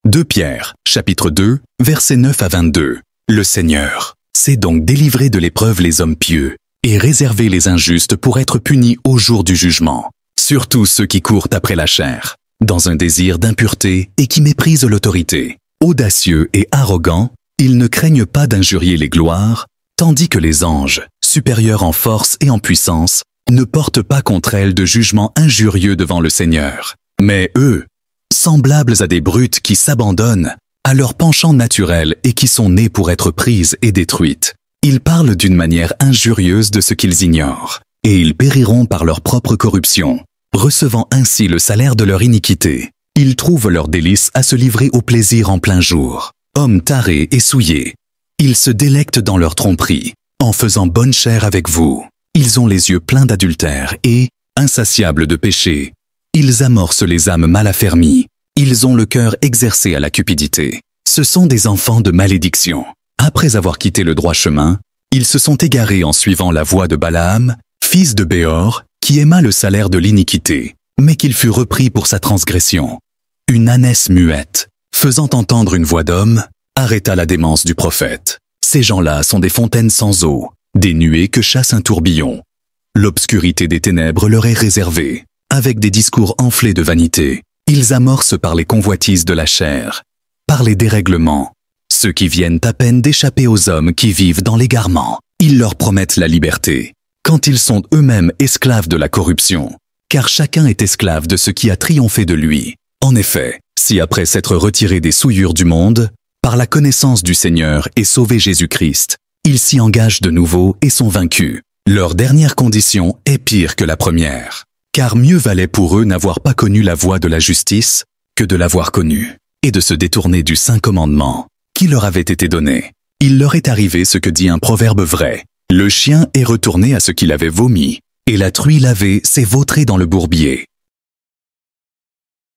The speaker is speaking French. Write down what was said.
2 Pierre, chapitre 2, versets 9 à 22. Le Seigneur sait donc délivrer de l'épreuve les hommes pieux et réserver les injustes pour être punis au jour du jugement. Surtout ceux qui courent après la chair, dans un désir d'impureté et qui méprisent l'autorité. Audacieux et arrogants, ils ne craignent pas d'injurier les gloires, tandis que les anges, supérieurs en force et en puissance, ne portent pas contre elles de jugement injurieux devant le Seigneur. Mais eux, semblables à des brutes qui s'abandonnent à leur penchant naturel et qui sont nées pour être prises et détruites, ils parlent d'une manière injurieuse de ce qu'ils ignorent, et ils périront par leur propre corruption, recevant ainsi le salaire de leur iniquité. Ils trouvent leur délice à se livrer au plaisir en plein jour. Hommes tarés et souillés, ils se délectent dans leur tromperie, en faisant bonne chère avec vous. Ils ont les yeux pleins d'adultère et, insatiables de péché, ils amorcent les âmes mal affermies. Ils ont le cœur exercé à la cupidité. Ce sont des enfants de malédiction. Après avoir quitté le droit chemin, ils se sont égarés en suivant la voie de Balaam, fils de Béor, qui aima le salaire de l'iniquité, mais qu'il fut repris pour sa transgression. Une ânesse muette, faisant entendre une voix d'homme, arrêta la démence du prophète. Ces gens-là sont des fontaines sans eau, des nuées que chasse un tourbillon. L'obscurité des ténèbres leur est réservée, avec des discours enflés de vanité. Ils amorcent par les convoitises de la chair, par les dérèglements, ceux qui viennent à peine d'échapper aux hommes qui vivent dans l'égarement. Ils leur promettent la liberté, quand ils sont eux-mêmes esclaves de la corruption, car chacun est esclave de ce qui a triomphé de lui. En effet, si après s'être retirés des souillures du monde, par la connaissance du Seigneur et sauvé Jésus-Christ, ils s'y engagent de nouveau et sont vaincus, leur dernière condition est pire que la première. Car mieux valait pour eux n'avoir pas connu la voie de la justice que de l'avoir connue, et de se détourner du saint commandement qui leur avait été donné. Il leur est arrivé ce que dit un proverbe vrai. Le chien est retourné à ce qu'il avait vomi, et la truie lavée s'est vautrée dans le bourbier.